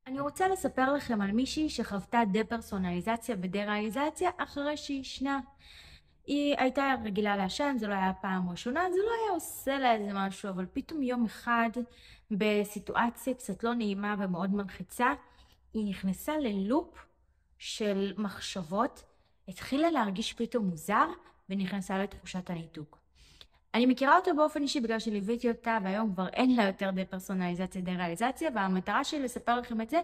אני רוצה לספר לכם על מישהי שחוותה דה-פרסונליזציה ודה-ריאליזציה אחרי שהיא ישנה. היא הייתה רגילה לעשן, זה לא היה פעם ראשונה, זה לא היה עושה לה איזה משהו, אבל פתאום יום אחד, בסיטואציה קצת לא נעימה ומאוד מלחיצה, היא נכנסה ללופ של מחשבות, התחילה להרגיש פתאום מוזר, ונכנסה לתחושת הניתוק. אני מכירה אותה באופן אישי בגלל שליוויתי אותה, והיום כבר אין לה יותר דה-פרסונליזציה, דה-ריאליזציה, והמטרה שלי לספר לכם את זה,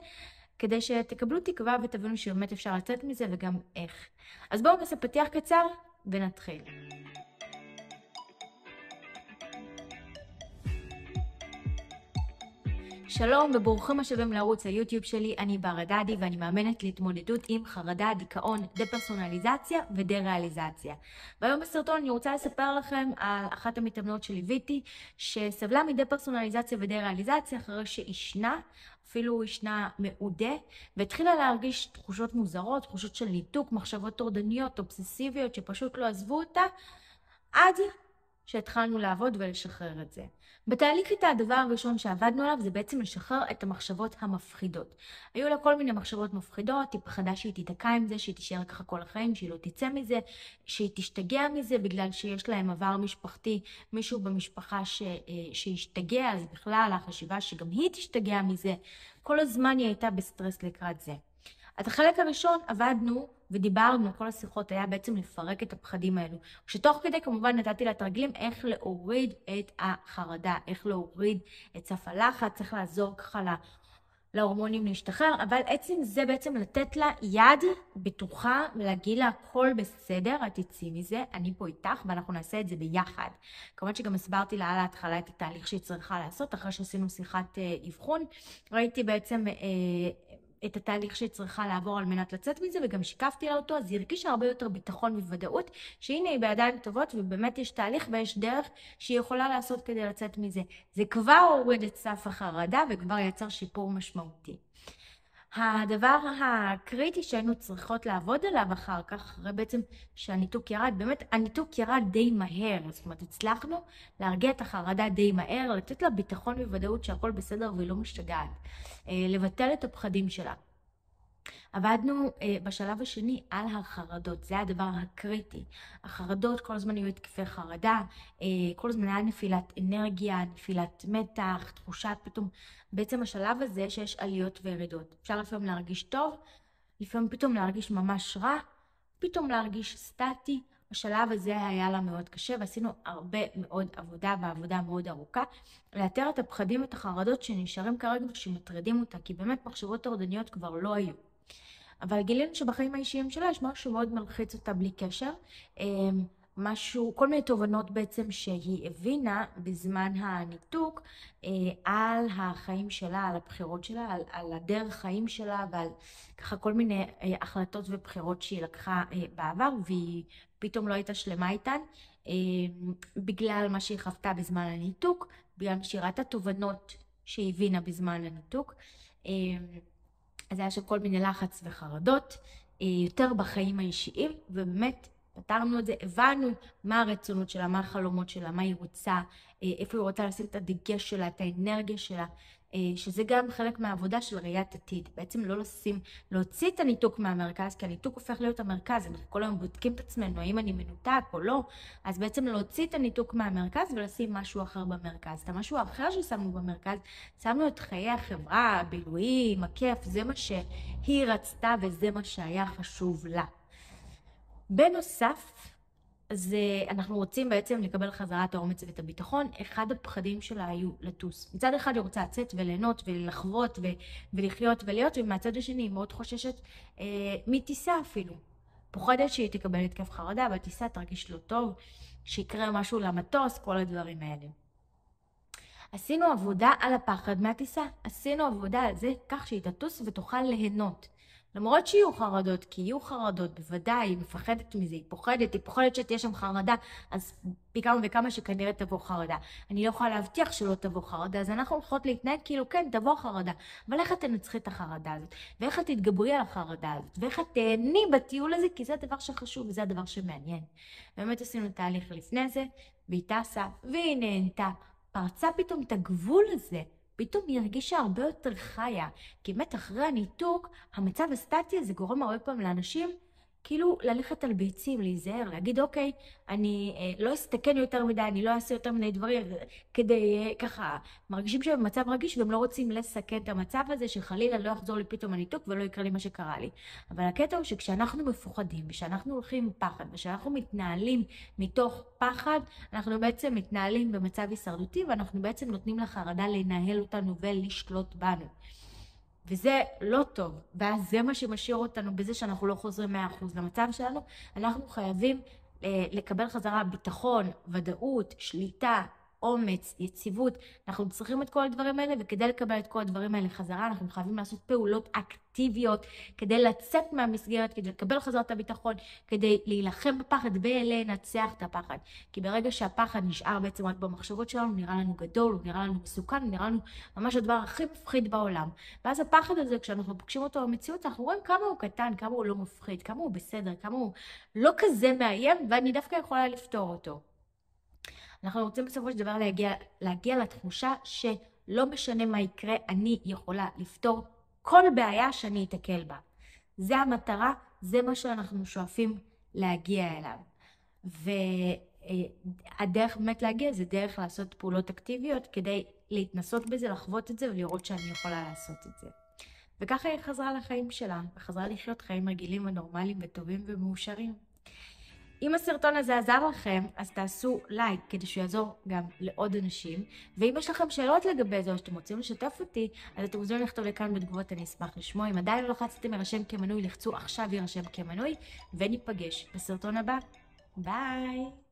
כדי שתקבלו תקווה ותבינו שבאמת אפשר לצאת מזה וגם איך. אז בואו נעשה פתיח קצר ונתחיל. שלום וברוכים השבים לערוץ היוטיוב שלי, אני בר הדדי ואני מאמנת להתמודדות עם חרדה, דיכאון, דה-פרסונליזציה ודה-ריאליזציה. והיום בסרטון אני רוצה לספר לכם על אחת המתאמנות שליוויתי שסבלה מדה-פרסונליזציה ודה-ריאליזציה אחרי שישנה, אפילו ישנה מעודה, והתחילה להרגיש תחושות מוזרות, תחושות של ניתוק, מחשבות טורדניות, אובססיביות שפשוט לא עזבו אותה, עד שהתחלנו לעבוד ולשחרר את זה. בתהליך איתה הדבר הראשון שעבדנו עליו זה בעצם לשחרר את המחשבות המפחידות. היו לה כל מיני מחשבות מפחידות, היא פחדה שהיא תיתקע עם זה, שהיא תישאר ככה כל החיים, שהיא לא תצא מזה, שהיא תשתגע מזה בגלל שיש להם עבר משפחתי, מישהו במשפחה שהשתגע, אז בכלל החשיבה שגם היא תשתגע מזה, כל הזמן היא הייתה בסטרס לקראת זה. את החלק הראשון עבדנו ודיברנו, כל השיחות היה בעצם לפרק את הפחדים האלו. שתוך כדי כמובן נתתי לה תרגילים איך להוריד את החרדה, איך להוריד את סף הלחץ, צריך לעזור ככה להורמונים להשתחרר, אבל עצם זה בעצם לתת לה יד בטוחה ולהגיד לה הכל בסדר, את תצאי מזה, אני פה איתך ואנחנו נעשה את זה ביחד. כמובן שגם הסברתי לה על ההתחלה את התהליך שהיא צריכה לעשות, אחרי שעשינו שיחת אבחון, ראיתי בעצם את התהליך שהיא צריכה לעבור על מנת לצאת מזה, וגם שיקפתי לה אותו, אז היא הרגישה הרבה יותר ביטחון וודאות, שהנה היא בידיים טובות, ובאמת יש תהליך ויש דרך שהיא יכולה לעשות כדי לצאת מזה. זה כבר הוריד את סף החרדה, וכבר יצר שיפור משמעותי. הדבר הקריטי שהיינו צריכות לעבוד עליו אחר כך, אחרי בעצם שהניתוק ירד, באמת הניתוק ירד די מהר, זאת אומרת הצלחנו להרגיע את החרדה די מהר, לתת לה ביטחון וודאות שהכל בסדר והיא לא משתגעת, לבטל את הפחדים שלה. עבדנו בשלב השני על החרדות, זה הדבר הקריטי. החרדות, כל הזמן היו התקפי חרדה, כל הזמן היה נפילת אנרגיה, נפילת מתח, תחושת פתאום. בעצם השלב הזה שיש עליות וירידות. אפשר לפעמים להרגיש טוב, לפעמים פתאום להרגיש ממש רע, פתאום להרגיש סטטי. השלב הזה היה לה מאוד קשה, ועשינו הרבה מאוד עבודה ועבודה מאוד ארוכה, לאתר את הפחדים ואת החרדות שנשארים כרגע ושמטרידים אותה, כי באמת מחשבות טורדניות כבר לא היו. אבל גילינו שבחיים האישיים שלה יש משהו מאוד מלחיץ אותה בלי קשר, כל מיני תובנות בעצם שהיא הבינה בזמן הניתוק על החיים שלה, על הבחירות שלה, על הדרך חיים שלה ועל ככה כל מיני החלטות ובחירות שהיא לקחה בעבר, והיא פתאום לא הייתה שלמה איתן בגלל מה שהיא חוותה בזמן הניתוק, בגלל שהיא ראתה תובנות שהיא הבינה בזמן הניתוק. אז היה שכל מיני לחץ וחרדות, יותר בחיים האישיים, ובאמת פתרנו את זה, הבנו מה הרצונות שלה, מה החלומות שלה, מה היא רוצה, איפה היא רוצה לשים את הדגש שלה, את האנרגיה שלה, שזה גם חלק מהעבודה של ראיית עתיד. בעצם לא להוציא את הניתוק מהמרכז, כי הניתוק הופך להיות המרכז, אנחנו כל היום בודקים את עצמנו, האם אני מנותק או לא, אז בעצם להוציא את הניתוק מהמרכז ולשים משהו אחר במרכז. את המשהו האחר ששמנו במרכז, שמנו את חיי החברה, הבילויים, הכיף, זה מה שהיא רצתה וזה מה שהיה חשוב לה. בנוסף, אז אנחנו רוצים בעצם לקבל חזרה את האומץ ואת הביטחון. אחד הפחדים שלה היו לטוס. מצד אחד היא רוצה לצאת וליהנות ולחוות ולחיות ולהיות, ומהצד השני היא מאוד חוששת מטיסה אפילו. פוחדת שהיא תקבל התקף חרדה, והטיסה תרגיש לא טוב, שיקרה משהו למטוס, כל הדברים האלה. עשינו עבודה על הפחד מהטיסה. עשינו עבודה על זה כך שהיא תטוס ותוכל ליהנות. למרות שיהיו חרדות, כי יהיו חרדות, בוודאי, היא מפחדת מזה, היא פוחדת שתהיה שם חרדה, אז פי כמה וכמה שכנראה תבוא חרדה. אני לא יכולה להבטיח שלא תבוא חרדה, אז אנחנו הולכות להתנהג כאילו כן, תבוא חרדה. אבל איך את תנצחי את החרדה הזאת? ואיך את תתגברי על החרדה הזאת? ואיך את תהני בטיול הזה? כי זה הדבר שחשוב וזה הדבר שמעניין. באמת עשינו תהליך לפני זה, והיא טסה, והיא נהנתה. פרצה פתאום את הגבול הזה פתאום היא הרגישה הרבה יותר חיה, כי באמת אחרי הניתוק, המצב הסטטי הזה גורם הרבה פעמים לאנשים כאילו ללכת על ביצים, להיזהר, להגיד אוקיי, אני לא אסתכן יותר מדי, אני לא אעשה יותר מדי דברים, כדי ככה, מרגישים שהם במצב רגיש והם לא רוצים לסכן את המצב הזה, שחלילה לא יחזור לי פתאום הניתוק ולא יקרה לי מה שקרה לי. אבל הקטע הוא שכשאנחנו מפוחדים, ושאנחנו הולכים עם פחד, ושאנחנו מתנהלים מתוך פחד, אנחנו בעצם מתנהלים במצב הישרדותי, ואנחנו בעצם נותנים לחרדה לנהל אותנו ולשלוט בנו. וזה לא טוב, ואז זה מה שמשאיר אותנו בזה שאנחנו לא חוזרים 100% למצב שלנו. אנחנו חייבים לקבל חזרה ביטחון, ודאות, שליטה, אומץ, יציבות. אנחנו צריכים את כל הדברים האלה, וכדי לקבל את כל הדברים האלה חזרה, אנחנו חייבים לעשות פעולות אקטיביות, כדי לצאת מהמסגרת, כדי לקבל חזרה את הביטחון, כדי להילחם בפחד ולנצח את הפחד. כי ברגע שהפחד נשאר בעצם רק במחשבות שלנו, נראה לנו גדול, הוא נראה לנו מסוכן, הוא נראה לנו ממש הדבר הכי מפחיד בעולם. ואז הפחד הזה, כשאנחנו פוגשים אותו במציאות, אנחנו רואים כמה הוא קטן, כמה הוא לא מפחיד, כמה הוא בסדר, כמה הוא לא כזה מאיים, ואני דווקא יכולה לפתור אותו. אנחנו רוצים בסופו של דבר להגיע לתחושה שלא משנה מה יקרה, אני יכולה לפתור כל בעיה שאני אתקל בה. זה המטרה, זה מה שאנחנו שואפים להגיע אליו. והדרך באמת להגיע זה דרך לעשות פעולות אקטיביות, כדי להתנסות בזה, לחוות את זה ולראות שאני יכולה לעשות את זה. וככה היא חזרה לחיים שלה, וחזרה לחיות חיים רגילים ונורמליים וטובים ומאושרים. אם הסרטון הזה עזר לכם, אז תעשו לייק כדי שהוא יעזור גם לעוד אנשים. ואם יש לכם שאלות לגבי זה או שאתם רוצים לשתף אותי, אז אתם מוזמנים לכתוב לי כאן בתגובות, אני אשמח לשמוע. אם עדיין לא לחצתם להירשם כמנוי, לחצו עכשיו להירשם כמנוי, וניפגש בסרטון הבא. ביי!